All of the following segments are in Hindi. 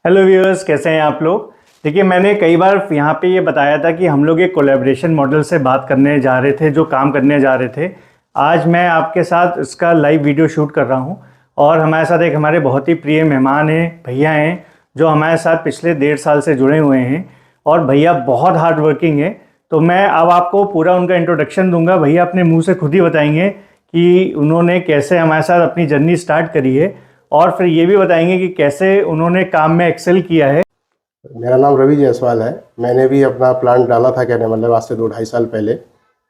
हेलो व्यूअर्स, कैसे हैं आप लोग। देखिए, मैंने कई बार यहाँ पे ये बताया था कि हम लोग एक कोलैबोरेशन मॉडल से बात करने जा रहे थे, जो काम करने जा रहे थे। आज मैं आपके साथ इसका लाइव वीडियो शूट कर रहा हूँ और हमारे साथ एक हमारे बहुत ही प्रिय मेहमान हैं, भैया हैं, जो हमारे साथ पिछले 1.5 साल से जुड़े हुए हैं और भैया बहुत हार्ड वर्किंग है। तो मैं अब आपको पूरा उनका इंट्रोडक्शन दूंगा। भैया अपने मुँह से खुद ही बताएंगे कि उन्होंने कैसे हमारे साथ अपनी जर्नी स्टार्ट करी है और फिर ये भी बताएंगे कि कैसे उन्होंने काम में एक्सेल किया है। मेरा नाम रवि जायसवाल है। मैंने भी अपना प्लांट डाला था, कहने मतलब आज से 2-2.5 साल पहले,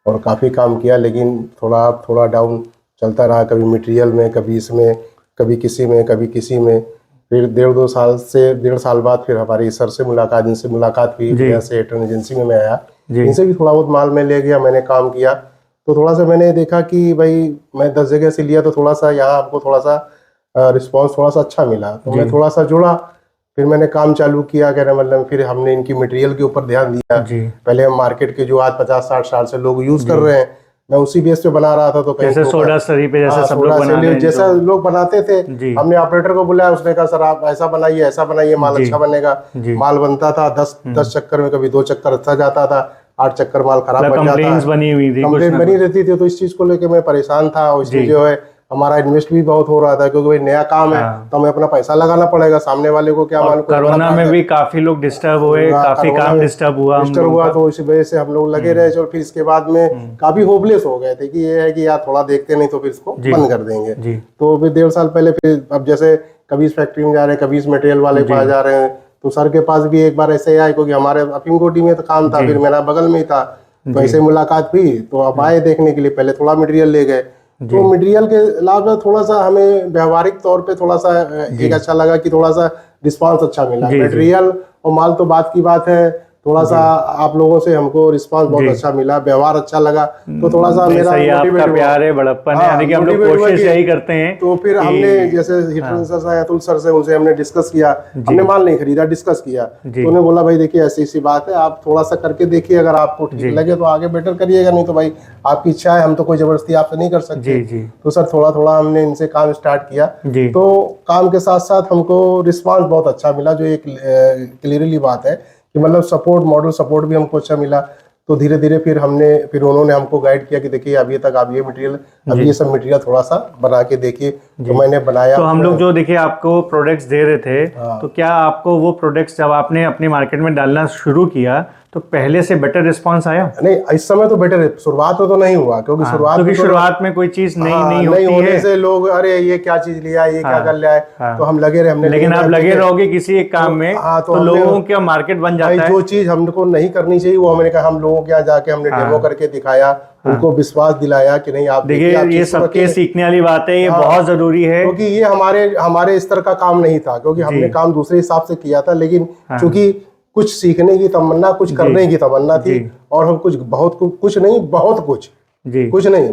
और काफ़ी काम किया, लेकिन थोड़ा डाउन चलता रहा। कभी मटेरियल में, कभी इसमें, कभी किसी में, कभी किसी में। फिर 1.5 साल बाद फिर हमारी सर से मुलाकात, इनसे मुलाकात हुई। यहाँ से एटर्न एजेंसी में मैं आया, इनसे भी थोड़ा बहुत माल मैं ले गया, मैंने काम किया। तो थोड़ा सा मैंने देखा कि भाई मैं 10 जगह से लिया, तो थोड़ा सा यहाँ आपको थोड़ा सा रिस्पांस थोड़ा सा अच्छा मिला, तो मैं थोड़ा सा जुड़ा। फिर मैंने काम चालू किया, कहने मतलब फिर हमने इनकी मटेरियल के ऊपर ध्यान दिया। पहले हम मार्केट के जो आज 50-60 साल से लोग यूज कर रहे हैं, मैं उसी बेस पे बना रहा था। तो जैसे सोडा सरी पे जैसे सब लोग बना रहे हैं, जैसा लोग बनाते थे, हमने ऑपरेटर को बुलाया, उसने कहा सर आप ऐसा बनाइए, माल अच्छा बनेगा। माल बनता था 10 चक्कर में, कभी 2 चक्कर अच्छा जाता था, 8 चक्कर माल खराब बन जाता था। कंप्लेंट बनी रहती थी। तो इस चीज को लेकर मैं परेशान था। और इसमें जो है हमारा इन्वेस्ट भी बहुत हो रहा था, क्योंकि भाई नया काम है तो हमें अपना पैसा लगाना पड़ेगा। सामने वाले को क्या मालूम। कोरोना में भी काफी लोग डिस्टर्ब हुए, काफी काम डिस्टर्ब हुआ, तो इसी वजह से हम लोग लगे रहे। और फिर इसके बाद में काफी होपलेस हो गए थे कि ये है कि यार थोड़ा देखते नहीं तो फिर इसको बंद कर देंगे। तो फिर 1.5 साल पहले फिर अब जैसे कभी इस फैक्ट्री में जा रहे हैं, कभी इस मटेरियल वाले के पास जा रहे हैं, तो सर के पास भी एक बार ऐसे आए, क्योंकि हमारे अफीम कोटी में तो काम था, फिर मेरा बगल में ही था, तो ऐसे मुलाकात हुई। तो अब आए देखने के लिए, पहले थोड़ा मटेरियल ले गए। तो मटेरियल के अलावा थोड़ा सा हमें व्यवहारिक तौर पे थोड़ा सा एक अच्छा लगा कि थोड़ा सा रिस्पांस अच्छा मिला। मटेरियल और माल तो बात की बात है, थोड़ा सा आप लोगों से हमको रिस्पांस बहुत अच्छा मिला, व्यवहार अच्छा लगा। तो थोड़ा सा मेरा आपका प्यार है, बड़प्पन है, यानी कि हम लोग कोशिश यही करते हैं। तो फिर हमने जैसे हिटन सर से, अतुल सर से, उनसे हमने डिस्कस किया। हमने माल नहीं खरीदा, डिस्कस किया। तो उन्होंने बोला भाई देखिए ऐसी बात है, आप थोड़ा सा करके देखिए, अगर आपको ठीक लगे तो आगे बेटर करिएगा, नहीं तो भाई आपकी इच्छा है, हम तो कोई जबरदस्ती आपसे नहीं कर सकते। तो सर थोड़ा हमने इनसे काम स्टार्ट किया। तो काम के साथ साथ हमको रिस्पांस बहुत अच्छा मिला, जो एक क्लियरली बात है कि मतलब मॉडल सपोर्ट भी हमको अच्छा मिला। तो धीरे धीरे फिर उन्होंने हमको गाइड किया कि देखिए अभी तक आप ये मटेरियल, अभी ये सब मटेरियल थोड़ा सा बना के देखिए। तो मैंने बनाया। तो हम लोग जो देखिए आपको प्रोडक्ट्स दे रहे थे, तो क्या आपको वो प्रोडक्ट्स जब आपने अपनी मार्केट में डालना शुरू किया तो पहले से बेटर रिस्पांस आया? नहीं, इस समय तो बेटर है। शुरुआत में तो नहीं हुआ, क्योंकि शुरुआत में कोई चीज नहीं होने से लोग अरे ये क्या चीज लिया, ये क्या कर लिया है, तो हम लगे रहे। हमने लेकिन आप लगे रहोगे किसी एक काम में, तो लोगों का मार्केट बन जाता है। जो चीज हमको नहीं करनी चाहिए वो हमने कहा, हम लोगों के यहाँ जाके हमने डेमो करके दिखाया, उनको विश्वास दिलाया कि नहीं आप देखिए, ये सबके सीखने वाली बात है, ये बहुत जरूरी है, क्योंकि ये हमारे स्तर का काम नहीं था, क्योंकि हमने काम दूसरे हिसाब से किया था। लेकिन चूंकि कुछ सीखने की तमन्ना, कुछ करने की तमन्ना थी, और हम कुछ नहीं,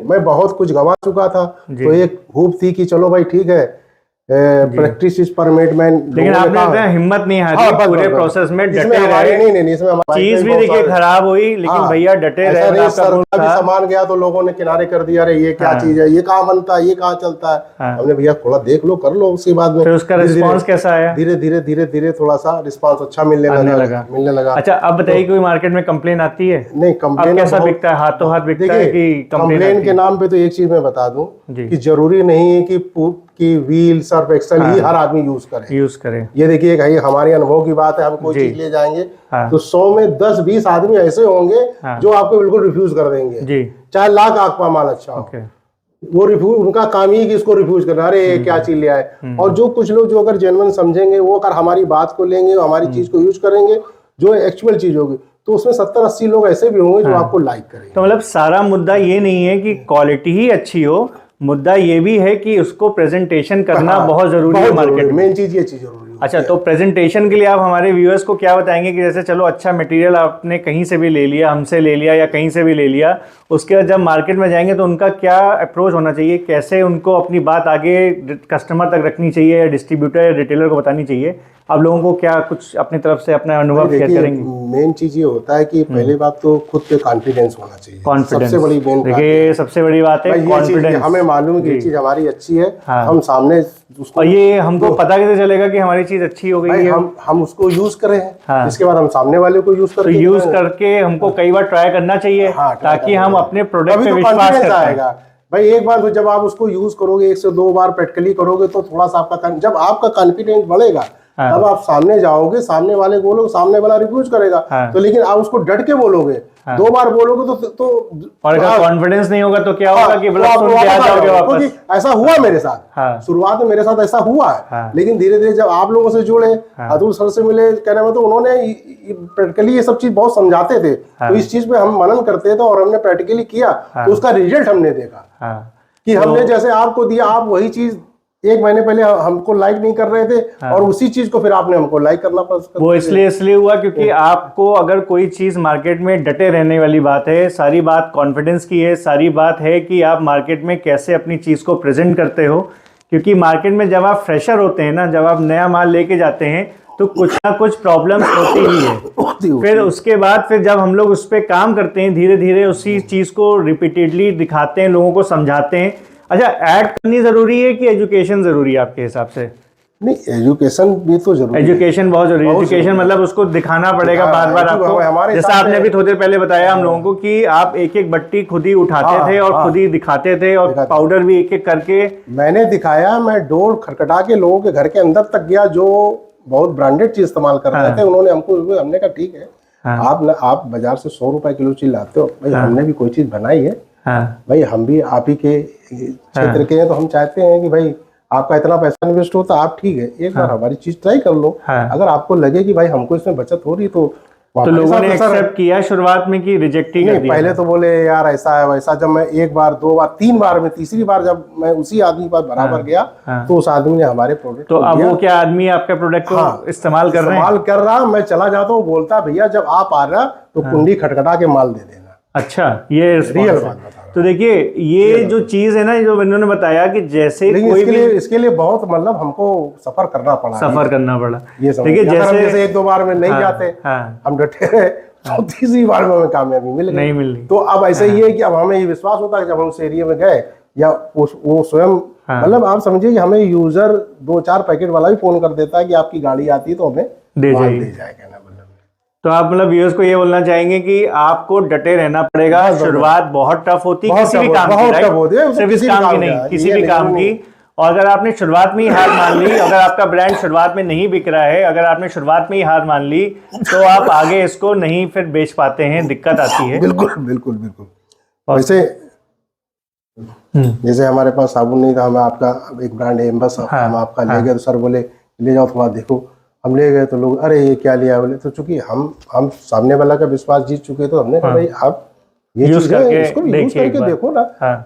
मैं बहुत कुछ गंवा चुका था। तो एक होप थी कि चलो भाई ठीक है, प्रैक्टिस इज परमेड मैन। लेकिन आपने हिम्मत नहीं हारी, पूरे प्रोसेस में डटे रहे। नहीं, इसमें चीज भी देखिए खराब हुई, लेकिन भैया डटे रहे। सामान गया तो लोगों ने किनारे कर दिया, अरे ये क्या चीज है, ये कहाँ बनता है, ये कहाँ चलता है। हमने भैया थोड़ा देख लो, कर लो। उसके बाद में उसका रिस्पांस कैसा आया? धीरे थोड़ा सा रिस्पांस अच्छा मिलने लगा। अच्छा, अब बताइए कोई मार्केट में कंप्लेन आती है? नहीं, कंप्लेन कैसा बिकता है? हाथों हाथ बिकता है कि कंप्लेन के नाम पे? तो एक चीज मैं बता दूं कि जरूरी नहीं है कि व्हील, सर्फ एक्सेल ही हर आदमी यूज करे। ये देखिए भाई, हमारे अनुभव की बात है। हम कोई चीज ले जाएंगे तो 100 में 10-20 आदमी ऐसे होंगे जो आपको बिल्कुल रिफ्यूज कर देंगे, चाहे लाख आपका माल अच्छा हो। वो रिफ्यूज, उनका काम ही कि इसको रिफ्यूज करना, अरे ये क्या चीज ले आए। और जो कुछ लोग जो अगर जेन्युइन समझेंगे, वो अगर हमारी बात को लेंगे, हमारी चीज को यूज करेंगे, जो एक्चुअल चीज होगी, तो उसमें 70-80 लोग ऐसे भी होंगे जो आपको लाइक करेंगे। तो मतलब सारा मुद्दा ये नहीं है कि क्वालिटी ही अच्छी हो, मुद्दा ये भी है कि उसको प्रेजेंटेशन करना बहुत जरूरी है मार्केट में। मेन चीज ये चीज जरूरी है। अच्छा, तो प्रेजेंटेशन के लिए आप हमारे व्यूअर्स को क्या बताएंगे कि जैसे चलो अच्छा मटेरियल आपने कहीं से भी ले लिया, हमसे ले लिया या कहीं से भी ले लिया, उसके बाद जब मार्केट में जाएंगे तो उनका क्या अप्रोच होना चाहिए, कैसे उनको अपनी बात आगे कस्टमर तक रखनी चाहिए, या डिस्ट्रीब्यूटर या रिटेलर को बतानी चाहिए? आप लोगों को क्या कुछ अपनी तरफ से अपना अनुभव शेयर करेंगे? मेन चीज ये होता है कि पहली बात तो खुद पे कॉन्फिडेंस होना चाहिए। कॉन्फिडेंस सबसे बड़ी मेन बात है, सबसे बड़ी बात है कॉन्फिडेंस। हमें मालूम है कि ये चीज हमारी अच्छी है, हम सामने उसको, और ये हमको पता कैसे चलेगा कि हमारी चीज अच्छी हो गई भाई है। हम उसको यूज करें हैं, हाँ। इसके बाद हम सामने वाले को यूज तो करके यूज करके हमको कई बार ट्राई करना चाहिए, हाँ, try ताकि करना हम चाहिए। अपने प्रोडक्ट तभी पे तो विश्वास कॉन्फिडेंस कर पाएं। आएगा भाई। एक बार तो जब आप उसको यूज करोगे, 1 से 2 बार प्रैक्टिकली करोगे तो थोड़ा सा आपका जब आपका कॉन्फिडेंस बढ़ेगा हाँ। तब आप सामने जाओगे, सामने वाले को बोलोगे, सामने वाला रिफ्यूज करेगा। हाँ। तो लेकिन आप उसको डट के बोलोगे, 2 बार बोलोगे तो और अगर कॉन्फिडेंस नहीं होगा तो क्या होगा कि तो मतलब आप सुन के आ जाओगे वापस। क्योंकि ऐसा हुआ मेरे साथ, हाँ। शुरुआत में मेरे साथ ऐसा हुआ है। हाँ। लेकिन धीरे धीरे जब आप लोगों से जुड़े, अतुल सर से मिले, कहने में तो उन्होंने प्रैक्टिकली ये सब चीज बहुत समझाते थे। तो इस चीज पे हम मनन करते थे और हमने प्रैक्टिकली किया, तो उसका रिजल्ट हमने देखा कि हमने जैसे आपको दिया, आप वही चीज 1 महीने पहले हमको लाइक नहीं कर रहे थे और उसी चीज को फिर आपने हमको लाइक करना पड़ा। वो इसलिए हुआ क्योंकि आपको अगर कोई चीज मार्केट में डटे रहने वाली बात है, सारी बात कॉन्फिडेंस की है, सारी बात है कि आप मार्केट में कैसे अपनी चीज को प्रेजेंट करते हो। क्योंकि मार्केट में जब आप फ्रेशर होते हैं ना, जब आप नया माल लेके जाते हैं तो कुछ ना कुछ प्रॉब्लम्स होती ही है। फिर उसके बाद फिर जब हम लोग उस पर काम करते हैं, धीरे धीरे उसी चीज को रिपीटेडली दिखाते हैं, लोगों को समझाते हैं। अच्छा, ऐड करनी जरूरी है कि एजुकेशन जरूरी है आपके हिसाब से? नहीं, एजुकेशन भी तो जरूरी है। एजुकेशन बहुत जरूरी है। एजुकेशन मतलब उसको दिखाना पड़ेगा बार बार आपको। जैसा आपने भी थोड़ी देर पहले बताया हम लोगों को कि आप एक एक बट्टी खुद ही उठाते थे और खुद ही दिखाते थे और पाउडर भी एक एक करके मैंने दिखाया। मैं डोर खटखटा के लोगों के घर के अंदर तक गया जो बहुत ब्रांडेड चीज इस्तेमाल कर रहे थे। उन्होंने हमने कहा ठीक है, आप बाजार से 100 रुपए किलो चीज लाते हो भाई, हमने भी कोई चीज बनाई है भाई, हम भी आप ही के क्षेत्र के हैं, तो हम चाहते हैं कि भाई आपका इतना पैसा इन्वेस्ट होता, आप ठीक है एक बार हमारी चीज ट्राई कर लो। अगर आपको लगे कि भाई हमको इसमें बचत हो रही तो लोगों ने एक्सेप्ट किया शुरुआत में कि रिजेक्ट ही कर दिया? पहले तो बोले यार ऐसा है वैसा। जब मैं 1 बार 2 बार 3 बार में तीसरी बार जब मैं उसी आदमी पर बराबर गया तो उस आदमी ने हमारे प्रोडक्ट तो अब वो क्या आदमी आपका प्रोडक्ट को इस्तेमाल कर रहा, मैं चला जाता हूँ, बोलता भैया जब आप आ रहा तो कुंडी खटखटा के माल दे देना। अच्छा, ये रियल बात बता। तो देखिए ये जो चीज है ना, जो इन्होंने बताया कि जैसे कोई भी इसके लिए बहुत मतलब हमको सफर करना पड़ा। ये देखिए जैसे 1-2 बार में नहीं जाते, हम डटे रहे, तो तीसरी बार में हमें कामयाबी मिल गई। तो अब ऐसा ही है कि अब हमें ये विश्वास होता है कि जब हम उस एरिया में गए या वो स्वयं मतलब आप समझिए कि हमें यूजर 2-4 पैकेट वाला भी फोन कर देता है कि आपकी गाड़ी आती है तो हमें दे जाएगा। तो आप मतलब व्यूअर्स को ये बोलना चाहेंगे कि आपको डटे रहना पड़ेगा। शुरुआत बहुत टफ होती है किसी भी काम की, सिर्फ इस काम की नहीं, किसी भी काम की। और अगर आपने शुरुआत में ही हार मान ली, अगर आपका ब्रांड शुरुआत में नहीं बिक रहा है, अगर आपने शुरुआत में ही हार मान ली तो आप आगे इसको नहीं फिर बेच पाते हैं, दिक्कत आती है। बिल्कुल बिल्कुल बिल्कुल। वैसे जैसे हमारे पास साबुन नहीं था, हमें आपका एक ब्रांड है एम्बस, हम आपका ले गए तो सर बोले ले जाओ थोड़ा देखो। हम ले गए तो लोग अरे ये क्या लिया बोले, तो चूंकि हम सामने वाला का विश्वास जीत चुके तो हमने कहा भाई आप ये चीज है इसको भी यूज करके देखो ना।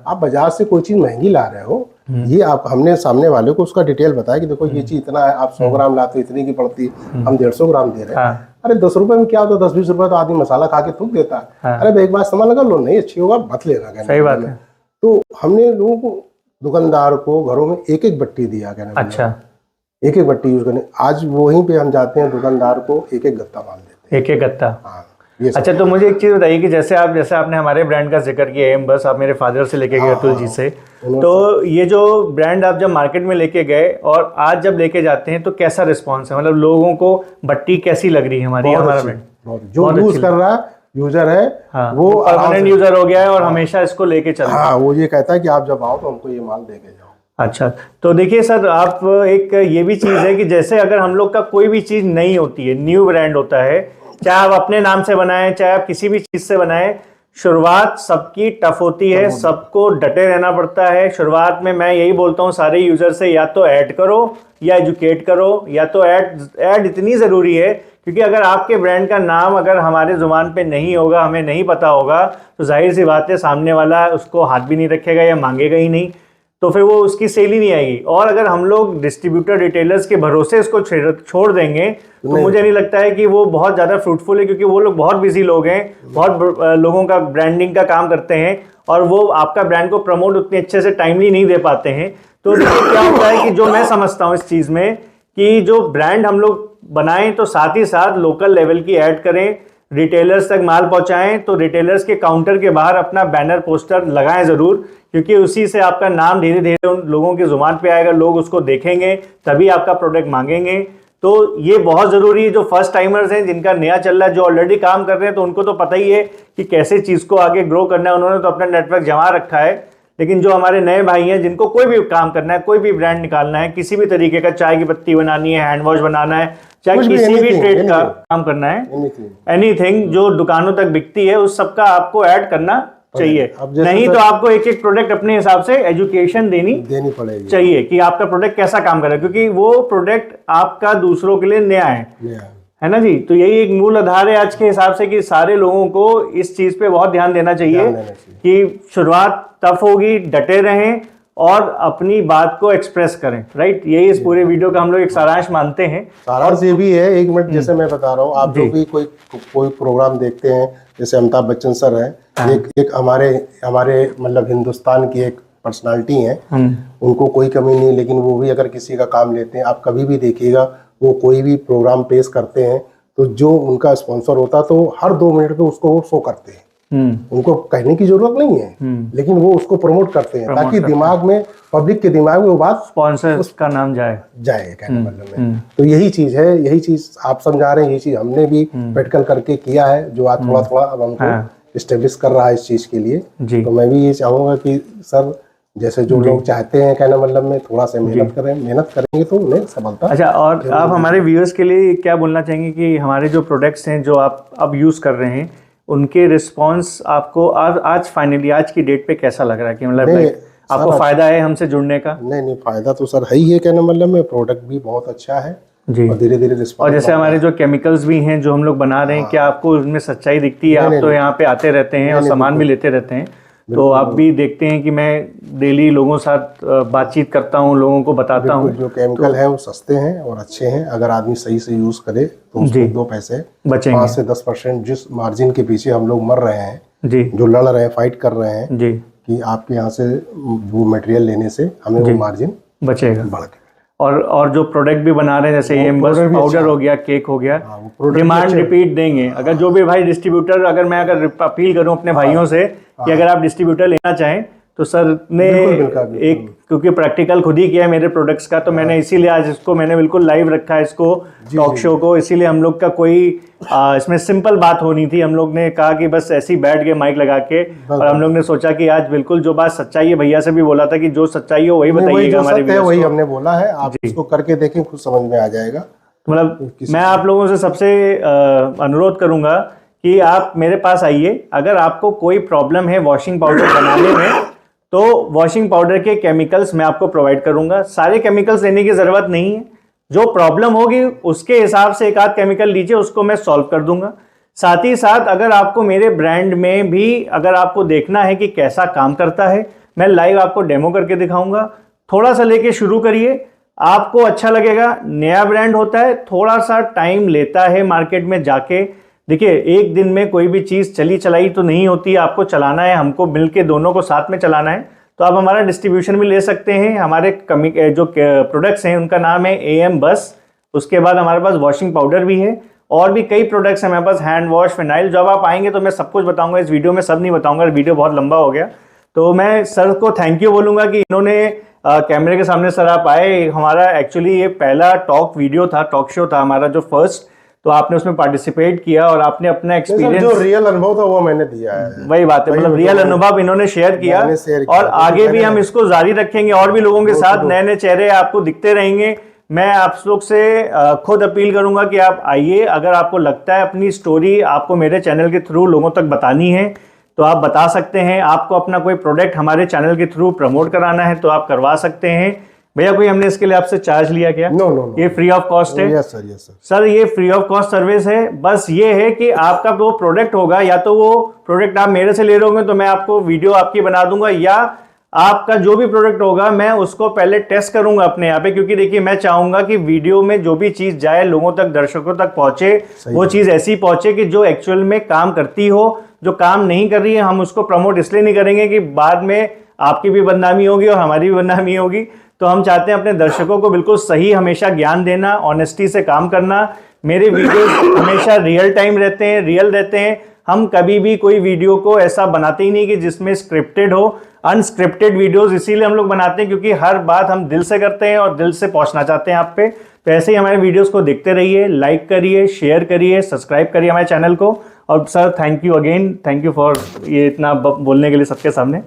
आप बाजार से कोई चीज महंगी ला रहे हो, ये आप हमने सामने वाले को उसका डिटेल बताया कि देखो ये चीज इतना है, आप 100 ग्राम लाते हो इतने की पड़ती, हम 150 ग्राम दे रहे हैं। अरे 10 रुपए में क्या होता है, 10-20 रुपए तो आदमी मसाला खा के थूक देता है। अरे एक बार इस्तेमाल लगा लो, नहीं अच्छी होगा मत लेना। सही बात है। तो हमने लोगों को, दुकानदार को घरों में एक बट्टी दिया। अच्छा, एक बट्टी यूज करने। आज वहीं पे हम जाते हैं, दुकानदार को एक गत्ता माल देते हैं, एक गत्ता। अच्छा, तो मुझे एक चीज बताइए कि जैसे आपने हमारे ब्रांड का जिक्र किया है, बस आप मेरे फादर से लेके गए अतुल जी से, तो ये जो ब्रांड आप जब मार्केट में लेके गए और आज जब लेके जाते हैं तो कैसा रिस्पांस है? मतलब लोगों को बट्टी कैसी लग रही है हमारी? हमारा ब्रांड जो यूज कर रहा है, यूजर है, वो परमानेंट यूजर हो गया है और हमेशा इसको लेके चल रहा है। वो ये कहता है कि आप जब आओ तो हमको ये माल दे के जाओ। अच्छा, तो देखिए सर, आप एक ये भी चीज़ है कि जैसे अगर हम लोग का कोई भी चीज़ नई होती है, न्यू ब्रांड होता है, चाहे आप अपने नाम से बनाएं चाहे आप किसी भी चीज़ से बनाएं, शुरुआत सबकी टफ होती है, सबको डटे रहना पड़ता है। शुरुआत में मैं यही बोलता हूँ सारे यूजर से, या तो ऐड करो या एजुकेट करो, या तो ऐड इतनी ज़रूरी है क्योंकि अगर आपके ब्रांड का नाम अगर हमारे ज़ुबान पे नहीं होगा, हमें नहीं पता होगा, तो जाहिर सी बात है सामने वाला उसको हाथ भी नहीं रखेगा या मांगेगा ही नहीं, तो फिर वो उसकी सेल ही नहीं आएगी। और अगर हम लोग डिस्ट्रीब्यूटर रिटेलर्स के भरोसे इसको छोड़ देंगे तो मुझे नहीं लगता है कि वो बहुत ज़्यादा फ्रूटफुल है, क्योंकि वो लोग बहुत बिजी लोग हैं, बहुत लोगों का ब्रांडिंग का काम करते हैं और वो आपका ब्रांड को प्रमोट उतने अच्छे से टाइमली नहीं दे पाते हैं। तो क्या होता है कि जो मैं समझता हूँ इस चीज़ में कि जो ब्रांड हम लोग बनाएं तो साथ ही साथ लोकल लेवल की ऐड करें, रिटेलर्स तक माल पहुंचाएं, तो रिटेलर्स के काउंटर के बाहर अपना बैनर पोस्टर लगाएं ज़रूर, क्योंकि उसी से आपका नाम धीरे धीरे उन लोगों की ज़ुबान पे आएगा, लोग उसको देखेंगे तभी आपका प्रोडक्ट मांगेंगे। तो ये बहुत ज़रूरी है। जो फर्स्ट टाइमर्स हैं, जिनका नया चल रहा है, जो ऑलरेडी काम कर रहे हैं, तो उनको तो पता ही है कि कैसे चीज़ को आगे ग्रो करना है, उन्होंने तो अपना नेटवर्क जमा रखा है। लेकिन जो हमारे नए भाई हैं, जिनको कोई भी काम करना है, कोई भी ब्रांड निकालना है, किसी भी तरीके का, चाय की पत्ती बनानी है, हैंड वॉश बनाना है, चाहे किसी भी ट्रेड का काम करना है, एनीथिंग जो दुकानों तक बिकती है, उस सबका आपको ऐड करना चाहिए। नहीं तो आपको एक एक प्रोडक्ट अपने हिसाब से एजुकेशन देनी पड़ेगी चाहिए कि आपका प्रोडक्ट कैसा काम कर रहा है, क्योंकि वो प्रोडक्ट आपका दूसरों के लिए नया है ना जी। तो यही एक मूल आधार है आज के हिसाब से कि सारे लोगों को इस चीज पे बहुत ध्यान देना चाहिए कि शुरुआत टफ होगी, डटे रहें और अपनी बात को एक्सप्रेस करें, राइट। यही इस पूरे वीडियो का हम लोग एक सारांश मानते हैं। सारांश ये भी है, एक मिनट, जैसे मैं बता रहा हूँ, आप लोग भी कोई प्रोग्राम देखते हैं, जैसे अमिताभ बच्चन सर है, एक हमारे मतलब हिंदुस्तान की एक पर्सनालिटी है, उनको कोई कमी नहीं, लेकिन वो भी अगर किसी का काम लेते हैं, आप कभी भी देखिएगा वो कोई भी प्रोग्राम पेश करते हैं तो जो उनका स्पॉन्सर होता है तो हर 2 मिनट पे उसको वो शो करते हैं। उनको कहने की जरूरत नहीं है, लेकिन वो उसको प्रमोट करते हैं ताकि दिमाग में, पब्लिक के दिमाग में वो बात, स्पॉन्सर का नाम जाए कहने मतलब में। तो यही चीज है, यही चीज आप समझा रहे हैं, यही चीज हमने भी प्रैक्टिकल करके किया है, जो आज थोड़ा थोड़ा अब हमको स्टेब्लिश कर रहा है इस चीज के लिए। तो मैं भी ये चाहूंगा कि सर जैसे जो लोग चाहते हैं, कहना मतलब में, थोड़ा सा मेहनत करेंगे तो उन्हें सफलता। अच्छा, और आप हमारे व्यूअर्स के लिए क्या बोलना चाहेंगे कि हमारे जो प्रोडक्ट्स हैं जो आप अब यूज कर रहे हैं, उनके रिस्पांस आपको आज फाइनली आज की डेट पे कैसा लग रहा है कि मतलब आपको फायदा है हमसे जुड़ने का? नहीं, फायदा तो सर है ही है, कहना मतलब में प्रोडक्ट भी बहुत अच्छा है जी, और धीरे धीरे रिस्पांस। और जैसे हमारे जो केमिकल्स भी हैं जो हम लोग बना रहे हैं, क्या आपको उनमें सच्चाई दिखती है? आप तो यहाँ पे आते रहते हैं और सामान भी लेते रहते हैं, तो आप भी देखते हैं कि मैं डेली लोगों के साथ बातचीत करता हूँ, लोगों को बताता हूँ। जो केमिकल है वो सस्ते हैं और अच्छे हैं, अगर आदमी सही से यूज करे तो उसको 2 पैसे बचेंगे, 5 से 10% जिस मार्जिन के पीछे हम लोग मर रहे हैं जी, जो लड़ रहे हैं, फाइट कर रहे हैं जी, कि आपके यहाँ से वो मटेरियल लेने से हमें वो मार्जिन बचेगा। बढ़ के और जो प्रोडक्ट भी बना रहे हैं, जैसे ये बस पाउडर हो गया, केक हो गया, डिमांड रिपीट देंगे। अगर जो भी भाई डिस्ट्रीब्यूटर, अगर अपील करूं अपने भाइयों से कि अगर आप डिस्ट्रीब्यूटर लेना चाहें तो सर ने एक, क्योंकि प्रैक्टिकल खुद ही किया है मेरे प्रोडक्ट्स का, तो मैंने इसीलिए आज इसको मैंने बिल्कुल लाइव रखा है, इसको टॉक शो को। इसीलिए हम लोग का कोई इसमें सिंपल बात होनी थी, हम लोग ने कहा कि बस ऐसे ही बैठ के माइक लगा के, और हम लोग ने सोचा कि आज बिल्कुल जो बात सच्चाई है, भैया से भी बोला था कि जो सच्चाई हो वही बताइएगा हमारे व्यूअर्स को। वही हमने बोला है, आप इसको करके देखें, खुद समझ में आ जाएगा। मतलब मैं आप लोगों से सबसे अनुरोध करूंगा कि आप मेरे पास आइए, अगर आपको कोई प्रॉब्लम है वॉशिंग पाउडर बनाने में, तो वॉशिंग पाउडर के केमिकल्स मैं आपको प्रोवाइड करूंगा। सारे केमिकल्स लेने की जरूरत नहीं है, जो प्रॉब्लम होगी उसके हिसाब से एक आध केमिकल लीजिए, उसको मैं सॉल्व कर दूंगा। साथ ही साथ अगर आपको मेरे ब्रांड में भी अगर आपको देखना है कि कैसा काम करता है, मैं लाइव आपको डेमो करके दिखाऊंगा। थोड़ा सा लेके शुरू करिए, आपको अच्छा लगेगा। नया ब्रांड होता है, थोड़ा सा टाइम लेता है मार्केट में जाके। देखिए, एक दिन में कोई भी चीज़ चली चलाई तो नहीं होती, आपको चलाना है, हमको मिलके दोनों को साथ में चलाना है। तो आप हमारा डिस्ट्रीब्यूशन भी ले सकते हैं। हमारे जो प्रोडक्ट्स हैं उनका नाम है AM बस। उसके बाद हमारे पास वॉशिंग पाउडर भी है और भी कई प्रोडक्ट्स हैं हमारे पास, हैंड वॉश, फिनाइल। जब आप आएंगे तो मैं सब कुछ बताऊंगा, इस वीडियो में सब नहीं बताऊंगा, वीडियो बहुत लंबा हो गया। तो मैं सर को थैंक यू बोलूँगा कि इन्होंने कैमरे के सामने सर आप आए। हमारा एक्चुअली ये पहला टॉक वीडियो था, टॉक शो था हमारा जो फर्स्ट, तो आपने उसमें पार्टिसिपेट किया और आपने अपना एक्सपीरियंस, जो रियल अनुभव था वो मैंने दिया है। वही बात है, मतलब रियल अनुभव इन्होंने शेयर किया और आगे भी हम इसको जारी रखेंगे और भी लोगों के साथ नए नए चेहरे आपको दिखते रहेंगे। मैं आप लोग से खुद अपील करूंगा कि आप आइए। अगर आपको लगता है अपनी स्टोरी आपको मेरे चैनल के थ्रू लोगों तक बतानी है तो आप बता सकते हैं। आपको अपना कोई प्रोडक्ट हमारे चैनल के थ्रू प्रमोट कराना है तो आप करवा सकते हैं। भैया कोई हमने इसके लिए आपसे चार्ज लिया क्या? नो, ये फ्री ऑफ कॉस्ट है। Yes sir, yes sir. Sir ये फ्री ऑफ कॉस्ट सर्विस है। बस ये है कि आपका वो प्रोडक्ट होगा, या तो वो प्रोडक्ट आप मेरे से ले रहे होंगे तो मैं आपको वीडियो आपकी बना दूंगा, या आपका जो भी प्रोडक्ट होगा मैं उसको पहले टेस्ट करूंगा अपने यहाँ पे, क्योंकि देखिए मैं चाहूंगा कि वीडियो में जो भी चीज जाए लोगों तक, दर्शकों तक पहुंचे, वो चीज ऐसी पहुंचे कि जो एक्चुअल में काम करती हो। जो काम नहीं कर रही है हम उसको प्रमोट इसलिए नहीं करेंगे कि बाद में आपकी भी बदनामी होगी और हमारी भी बदनामी होगी। तो हम चाहते हैं अपने दर्शकों को बिल्कुल सही हमेशा ज्ञान देना, ऑनेस्टी से काम करना। मेरे वीडियो हमेशा रियल टाइम रहते हैं, रियल रहते हैं। हम कभी भी कोई वीडियो को ऐसा बनाते ही नहीं कि जिसमें स्क्रिप्टेड हो। अनस्क्रिप्टेड वीडियोस इसीलिए हम लोग बनाते हैं क्योंकि हर बात हम दिल से करते हैं और दिल से पहुंचना चाहते हैं आप पे। तो ऐसे ही हमारे वीडियोस को देखते रहिए, लाइक करिए, शेयर करिए, सब्सक्राइब करिए हमारे चैनल को। और sir thank you again, thank you for ये इतना बोलने के लिए सबके सामने।